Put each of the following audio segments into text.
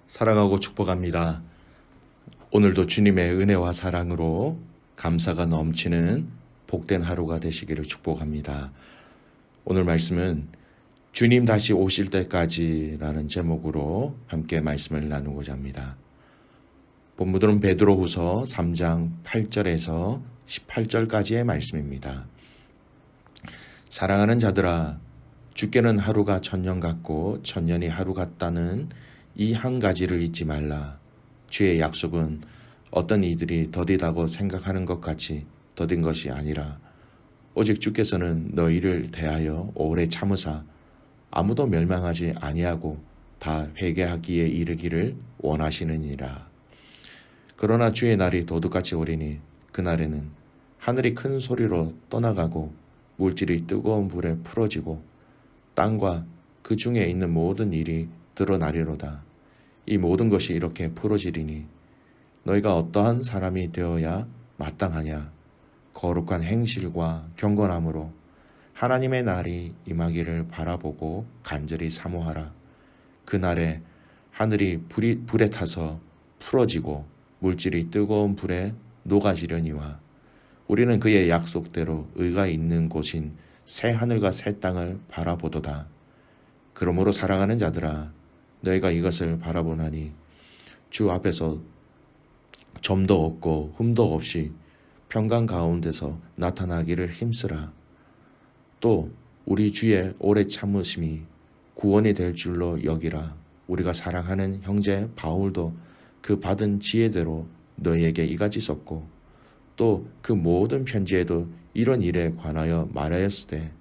사랑하고 축복합니다. 오늘도 주님의 은혜와 사랑으로 감사가 넘치는 복된 하루가 되시기를 축복합니다. 오늘 말씀은 주님 다시 오실 때까지라는 제목으로 함께 말씀을 나누고자 합니다. 본문은 베드로후서 3장 8절에서 18절까지의 말씀입니다. 사랑하는 자들아, 주께는 하루가 천년 같고 천년이 하루 같다는 이 한 가지를 잊지 말라. 주의 약속은 어떤 이들이 더디다고 생각하는 것 같이 더딘 것이 아니라 오직 주께서는 너희를 대하여 오래 참으사 아무도 멸망하지 아니하고 다 회개하기에 이르기를 원하시느니라. 그러나 주의 날이 도둑같이 오리니 그날에는 하늘이 큰 소리로 떠나가고 물질이 뜨거운 불에 풀어지고 땅과 그 중에 있는 모든 일이 드러나리로다. 이 모든 것이 이렇게 풀어지리니 너희가 어떠한 사람이 되어야 마땅하냐. 거룩한 행실과 경건함으로 하나님의 날이 임하기를 바라보고 간절히 사모하라. 그날에 하늘이 불에 타서 풀어지고 물질이 뜨거운 불에 녹아지려니와 우리는 그의 약속대로 의가 있는 곳인 새 하늘과 새 땅을 바라보도다. 그러므로 사랑하는 자들아, 너희가 이것을 바라보나니 주 앞에서 점도 없고 흠도 없이 평강 가운데서 나타나기를 힘쓰라. 또 우리 주의 오래 참으심이 구원이 될 줄로 여기라. 우리가 사랑하는 형제 바울도 그 받은 지혜대로 너희에게 이같이 썼고 또 그 모든 편지에도 이런 일에 관하여 말하였으되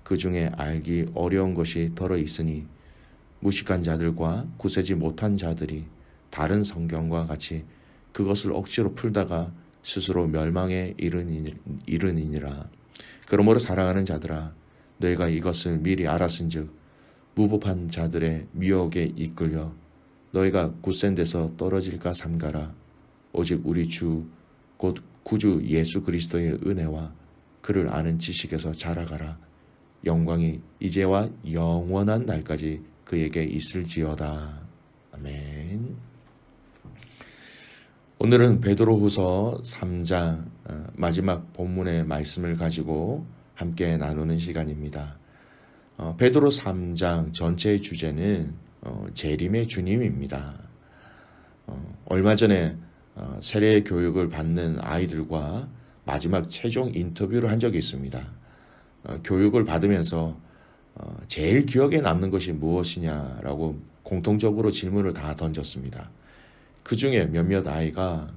그 중에 알기 어려운 것이 더러 있으니 무식한 자들과 구세지 못한 자들이 다른 성경과 같이 그것을 억지로 풀다가 스스로 멸망에 이르니라. 그러므로 사랑하는 자들아, 너희가 이것을 미리 알았은즉 무법한 자들의 미혹에 이끌려 너희가 굳센 데서 떨어질까 삼가라. 오직 우리 주 곧 구주 예수 그리스도의 은혜와 그를 아는 지식에서 자라가라. 영광이 이제와 영원한 날까지 그에게 있을지어다. 아멘. 오늘은 베드로후서 3장 마지막 본문의 말씀을 가지고 함께 나누는 시간입니다. 베드로 3장 전체의 주제는 재림의 주님입니다. 얼마 전에 세례 교육을 받는 아이들과 마지막 최종 인터뷰를 한 적이 있습니다. 교육을 받으면서 제일 기억에 남는 것이 무엇이냐라고 공통적으로 질문을 다 던졌습니다. 그 중에 몇몇 아이가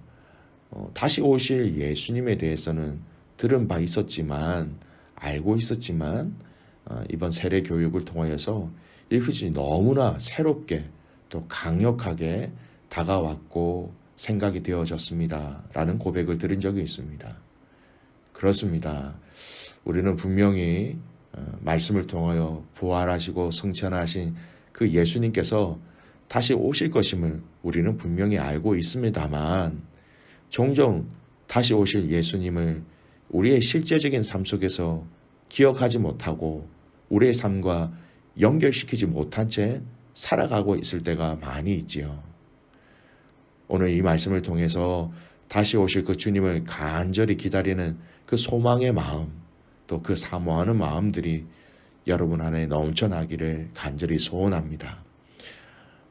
다시 오실 예수님에 대해서는 들은 바 있었지만 알고 있었지만 이번 세례 교육을 통하여서 이것이 너무나 새롭게 또 강력하게 다가왔고 생각이 되어졌습니다. 라는 고백을 들은 적이 있습니다. 그렇습니다. 우리는 분명히 말씀을 통하여 부활하시고 승천하신 그 예수님께서 다시 오실 것임을 우리는 분명히 알고 있습니다만 종종 다시 오실 예수님을 우리의 실제적인 삶 속에서 기억하지 못하고 우리의 삶과 연결시키지 못한 채 살아가고 있을 때가 많이 있지요. 오늘 이 말씀을 통해서 다시 오실 그 주님을 간절히 기다리는 그 소망의 마음, 또 그 사모하는 마음들이 여러분 안에 넘쳐나기를 간절히 소원합니다.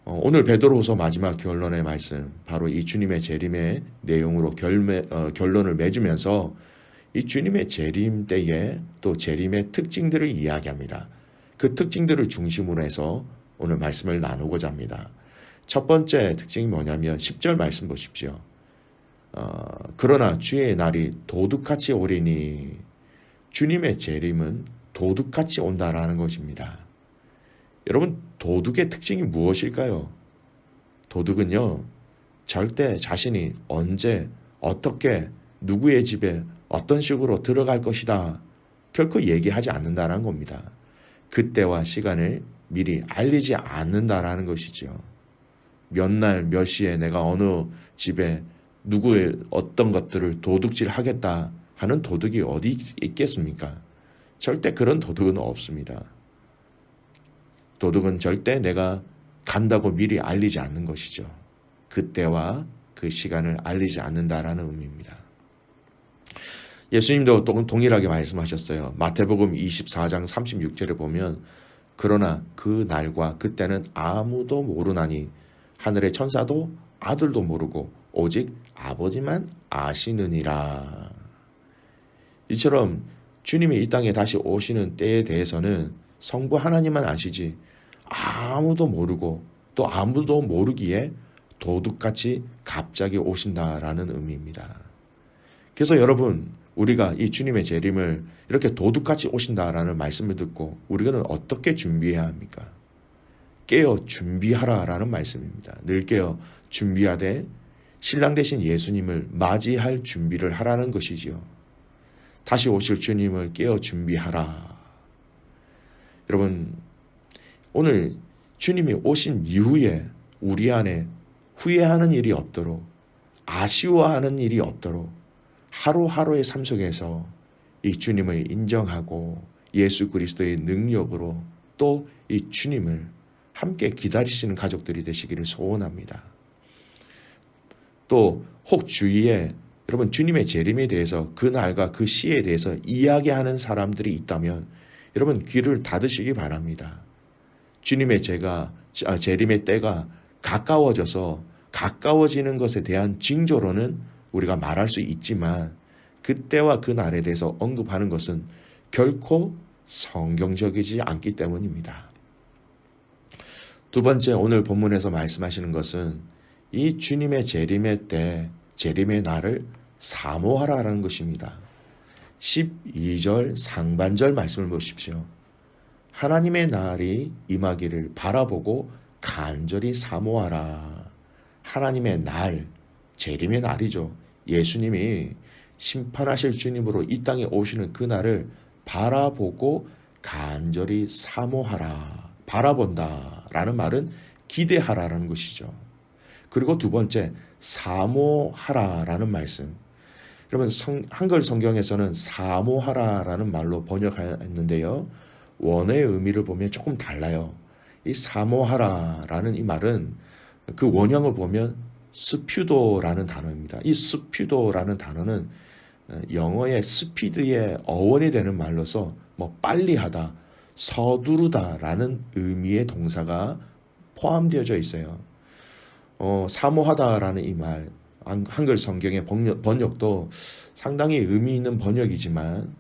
오늘 베드로후서 마지막 결론의 말씀, 바로 이 주님의 재림의 내용으로 결론을 맺으면서 이 주님의 재림 때에 또 재림의 특징들을 이야기합니다. 그 특징들을 중심으로 해서 오늘 말씀을 나누고자 합니다. 첫 번째 특징이 뭐냐면 10절 말씀 보십시오. 그러나 주의 날이 도둑같이 오리니, 주님의 재림은 도둑같이 온다라는 것입니다. 여러분, 도둑의 특징이 무엇일까요? 도둑은요, 절대 자신이 언제, 어떻게, 누구의 집에 어떤 식으로 들어갈 것이다 결코 얘기하지 않는다는 겁니다. 그때와 시간을 미리 알리지 않는다라는 것이죠. 몇 날 몇 시에 내가 어느 집에 누구의 어떤 것들을 도둑질 하겠다 하는 도둑이 어디 있겠습니까? 절대 그런 도둑은 없습니다. 도둑은 절대 내가 간다고 미리 알리지 않는 것이죠. 그때와 그 시간을 알리지 않는다라는 의미입니다. 예수님도 동일하게 말씀하셨어요. 마태복음 24장 36절에 보면 그러나 그 날과 그때는 아무도 모르나니 하늘의 천사도 아들도 모르고 오직 아버지만 아시느니라. 이처럼 주님이 이 땅에 다시 오시는 때에 대해서는 성부 하나님만 아시지 아무도 모르고 또 아무도 모르기에 도둑같이 갑자기 오신다라는 의미입니다. 그래서 여러분, 우리가 이 주님의 재림을 이렇게 도둑같이 오신다라는 말씀을 듣고 우리는 어떻게 준비해야 합니까? 깨어 준비하라라는 말씀입니다. 늘 깨어 준비하되 신랑 되신 예수님을 맞이할 준비를 하라는 것이지요. 다시 오실 주님을 깨어 준비하라. 여러분, 오늘 주님이 오신 이후에 우리 안에 후회하는 일이 없도록, 아쉬워하는 일이 없도록 하루하루의 삶 속에서 이 주님을 인정하고 예수 그리스도의 능력으로 또 이 주님을 함께 기다리시는 가족들이 되시기를 소원합니다. 또 혹 주위에 여러분 주님의 재림에 대해서 그 날과 그 시에 대해서 이야기하는 사람들이 있다면 여러분 귀를 닫으시기 바랍니다. 주님의 재림의 때가 가까워지는 것에 대한 징조로는 우리가 말할 수 있지만 그때와 그 날에 대해서 언급하는 것은 결코 성경적이지 않기 때문입니다. 두 번째, 오늘 본문에서 말씀하시는 것은 이 주님의 재림의 때, 재림의 날을 사모하라라는 것입니다. 12절 상반절 말씀을 보십시오. 하나님의 날이 임하기를 바라보고 간절히 사모하라. 하나님의 날, 재림의 날이죠. 예수님이 심판하실 주님으로 이 땅에 오시는 그 날을 바라보고 간절히 사모하라. 바라본다라는 말은 기대하라라는 것이죠. 그리고 두 번째, 사모하라라는 말씀. 여러분 한글 성경에서는 사모하라라는 말로 번역했는데요. 원어의 의미를 보면 조금 달라요. 이 사모하라라는 이 말은 그 원형을 보면 스퓨도라는 단어입니다. 이 스퓨도라는 단어는 영어의 스피드의 어원이 되는 말로서 빨리 하다, 서두르다라는 의미의 동사가 포함되어져 있어요. 사모하다라는 이 말, 한글 성경의 번역도 상당히 의미 있는 번역이지만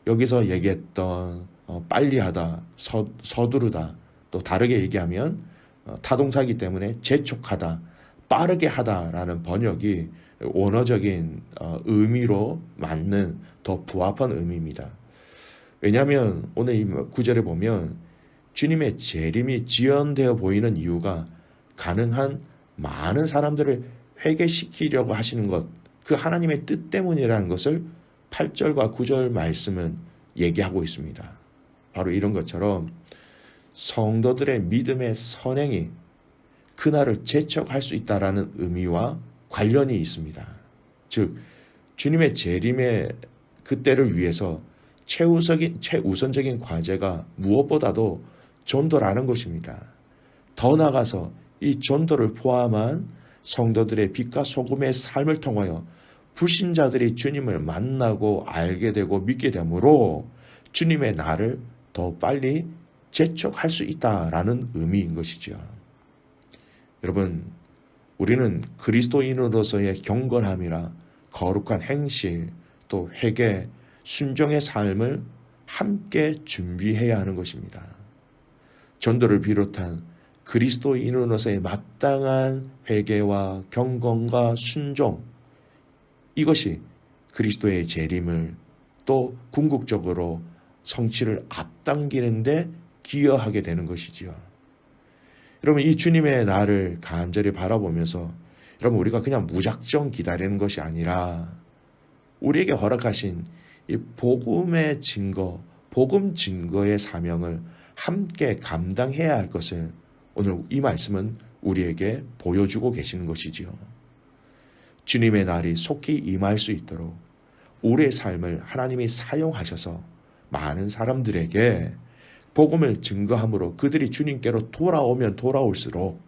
여기서 얘기했던 빨리 하다, 서두르다, 또 다르게 얘기하면 타동사이기 때문에 재촉하다, 빠르게 하다라는 번역이 원어적인 의미로 맞는 더 부합한 의미입니다. 왜냐하면 오늘 이 구절에 보면 주님의 재림이 지연되어 보이는 이유가 가능한 많은 사람들을 회개시키려고 하시는 것, 그 하나님의 뜻 때문이라는 것을 8절과 9절 말씀은 얘기하고 있습니다. 바로 이런 것처럼 성도들의 믿음의 선행이 그날을 재촉할 수 있다라는 의미와 관련이 있습니다. 즉 주님의 재림의 그때를 위해서 최우선적인 과제가 무엇보다도 전도라는 것입니다. 더 나아가서 이 전도를 포함한 성도들의 빛과 소금의 삶을 통하여 불신자들이 주님을 만나고 알게 되고 믿게 되므로 주님의 날을 더 빨리 재촉할 수 있다라는 의미인 것이죠. 여러분, 우리는 그리스도인으로서의 경건함이라 거룩한 행실, 또 회개, 순종의 삶을 함께 준비해야 하는 것입니다. 전도를 비롯한 그리스도인으로서의 마땅한 회개와 경건과 순종, 이것이 그리스도의 재림을 또 궁극적으로 성취를 앞당기는데 기여하게 되는 것이지요. 여러분, 이 주님의 날을 간절히 바라보면서 여러분 우리가 그냥 무작정 기다리는 것이 아니라 우리에게 허락하신 이 복음의 증거, 복음 증거의 사명을 함께 감당해야 할 것을 오늘 이 말씀은 우리에게 보여주고 계시는 것이지요. 주님의 날이 속히 임할 수 있도록 우리의 삶을 하나님이 사용하셔서 많은 사람들에게 복음을 증거함으로 그들이 주님께로 돌아오면 돌아올수록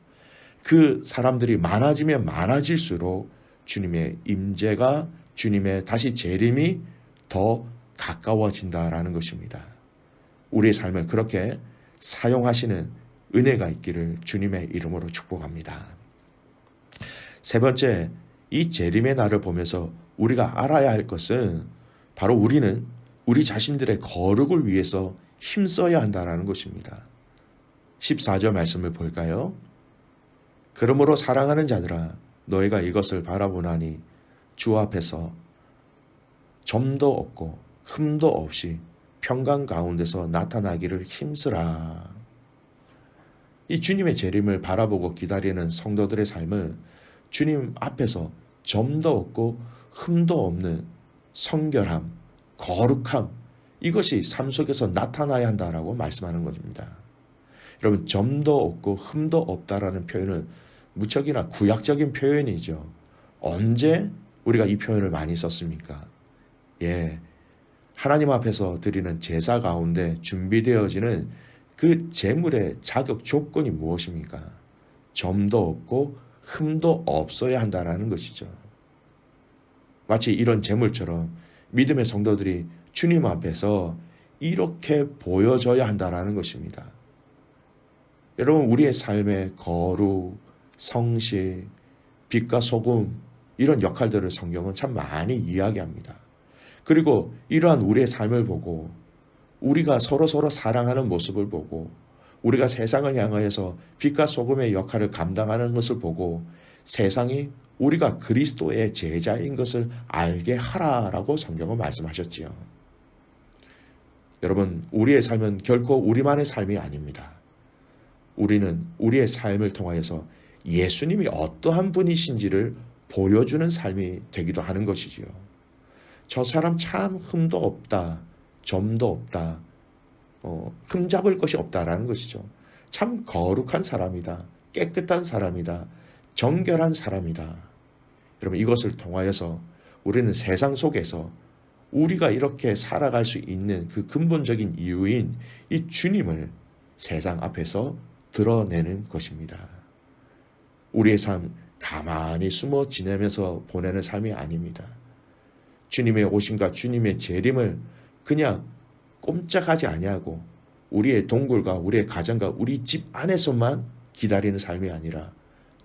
그 사람들이 많아지면 많아질수록 주님의 임재가 주님의 다시 재림이 더 가까워진다라는 것입니다. 우리의 삶을 그렇게 사용하시는 은혜가 있기를 주님의 이름으로 축복합니다. 세 번째, 이 재림의 날을 보면서 우리가 알아야 할 것은 바로 우리는 우리 자신들의 거룩을 위해서 힘써야 한다는 것입니다. 14절 말씀을 볼까요? 그러므로 사랑하는 자들아 너희가 이것을 바라보나니 주 앞에서 점도 없고 흠도 없이 평강 가운데서 나타나기를 힘쓰라. 이 주님의 재림을 바라보고 기다리는 성도들의 삶은 주님 앞에서 점도 없고 흠도 없는 성결함, 거룩함, 이것이 삶 속에서 나타나야 한다라고 말씀하는 것입니다. 여러분, 점도 없고 흠도 없다라는 표현은 무척이나 구약적인 표현이죠. 언제 우리가 이 표현을 많이 썼습니까? 하나님 앞에서 드리는 제사 가운데 준비되어지는 그 제물의 자격 조건이 무엇입니까? 점도 없고 흠도 없어야 한다는 것이죠. 마치 이런 제물처럼 믿음의 성도들이 주님 앞에서 이렇게 보여져야 한다는 것입니다. 여러분, 우리의 삶의 거룩, 성실, 빛과 소금, 이런 역할들을 성경은 참 많이 이야기합니다. 그리고 이러한 우리의 삶을 보고 우리가 서로 사랑하는 모습을 보고 우리가 세상을 향하여서 빛과 소금의 역할을 감당하는 것을 보고 세상이 우리가 그리스도의 제자인 것을 알게 하라라고 성경은 말씀하셨지요. 여러분, 우리의 삶은 결코 우리만의 삶이 아닙니다. 우리는 우리의 삶을 통하여서 예수님이 어떠한 분이신지를 보여주는 삶이 되기도 하는 것이지요. 저 사람 참 흠도 없다, 점도 없다, 흠잡을 것이 없다라는 것이죠. 참 거룩한 사람이다, 깨끗한 사람이다, 정결한 사람이다. 여러분, 이것을 통하여서 우리는 세상 속에서 우리가 이렇게 살아갈 수 있는 그 근본적인 이유인 이 주님을 세상 앞에서 드러내는 것입니다. 우리의 삶 가만히 숨어 지내면서 보내는 삶이 아닙니다. 주님의 오심과 주님의 재림을 그냥 꼼짝하지 아니하고 우리의 동굴과 우리의 가정과 우리 집 안에서만 기다리는 삶이 아니라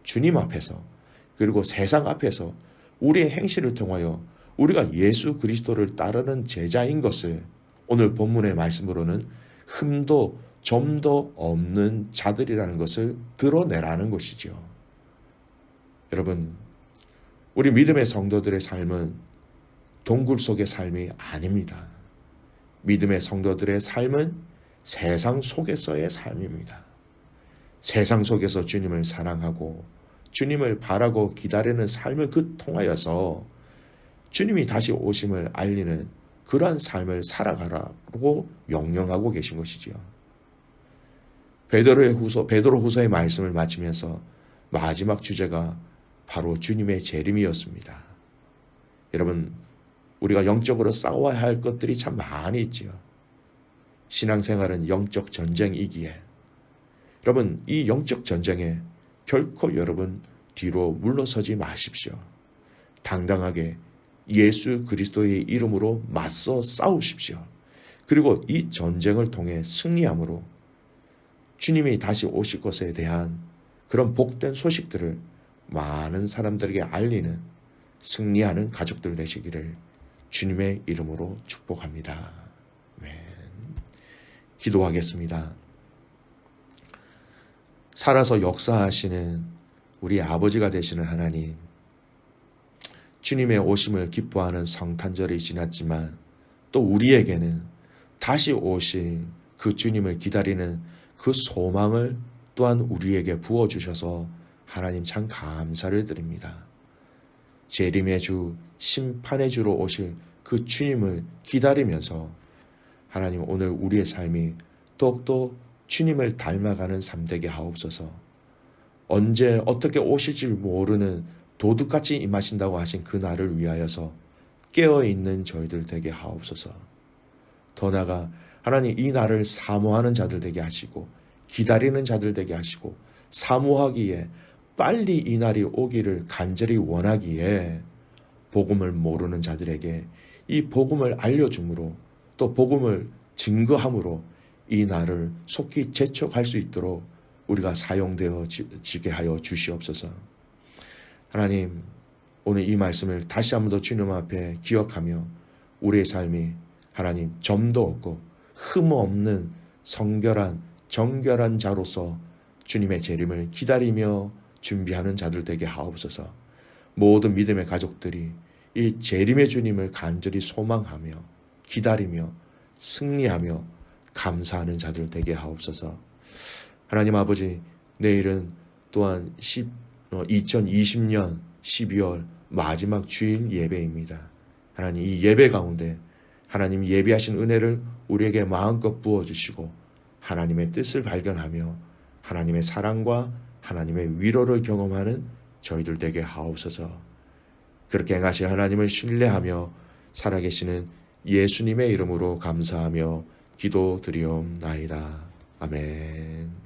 주님 앞에서 그리고 세상 앞에서 우리의 행실을 통하여 우리가 예수 그리스도를 따르는 제자인 것을 오늘 본문의 말씀으로는 흠도 점도 없는 자들이라는 것을 드러내라는 것이죠. 여러분, 우리 믿음의 성도들의 삶은 동굴 속의 삶이 아닙니다. 믿음의 성도들의 삶은 세상 속에서의 삶입니다. 세상 속에서 주님을 사랑하고 주님을 바라고 기다리는 삶을 통하여서 주님이 다시 오심을 알리는 그러한 삶을 살아가라고 명령하고 계신 것이지요. 베드로 후서의 말씀을 마치면서 마지막 주제가 바로 주님의 재림이었습니다. 여러분, 우리가 영적으로 싸워야 할 것들이 참 많이 있지요. 신앙생활은 영적 전쟁이기에 여러분, 이 영적 전쟁에 결코 여러분 뒤로 물러서지 마십시오. 당당하게 예수 그리스도의 이름으로 맞서 싸우십시오. 그리고 이 전쟁을 통해 승리함으로 주님이 다시 오실 것에 대한 그런 복된 소식들을 많은 사람들에게 알리는 승리하는 가족들 되시기를 주님의 이름으로 축복합니다. 아멘. 기도하겠습니다. 살아서 역사하시는 우리 아버지가 되시는 하나님, 주님의 오심을 기뻐하는 성탄절이 지났지만 또 우리에게는 다시 오실 그 주님을 기다리는 그 소망을 또한 우리에게 부어주셔서 하나님 참 감사를 드립니다. 재림의 주, 심판의 주로 오실 그 주님을 기다리면서 하나님, 오늘 우리의 삶이 더욱더 주님을 닮아가는 삶 되게 하옵소서. 언제 어떻게 오실지 모르는 도둑같이 임하신다고 하신 그 날을 위하여서 깨어있는 저희들 되게 하옵소서. 더 나아가 하나님 이 날을 사모하는 자들 되게 하시고 기다리는 자들 되게 하시고 사모하기에 빨리 이 날이 오기를 간절히 원하기에 복음을 모르는 자들에게 이 복음을 알려줌으로 또 복음을 증거함으로 이 날을 속히 재촉할 수 있도록 우리가 사용되어지게 하여 주시옵소서. 하나님, 오늘 이 말씀을 다시 한 번 더 주님 앞에 기억하며 우리의 삶이 하나님 점도 없고 흠 없는 성결한 정결한 자로서 주님의 재림을 기다리며 준비하는 자들 되게 하옵소서. 모든 믿음의 가족들이 이 재림의 주님을 간절히 소망하며 기다리며 승리하며 감사하는 자들 되게 하옵소서. 하나님 아버지, 내일은 또한 2020년 12월 마지막 주일 예배입니다. 하나님, 이 예배 가운데 하나님 예비하신 은혜를 우리에게 마음껏 부어주시고 하나님의 뜻을 발견하며 하나님의 사랑과 하나님의 위로를 경험하는 저희들 되게 하옵소서. 그렇게 행하신 하나님을 신뢰하며 살아계시는 예수님의 이름으로 감사하며 기도드리옵나이다. 아멘.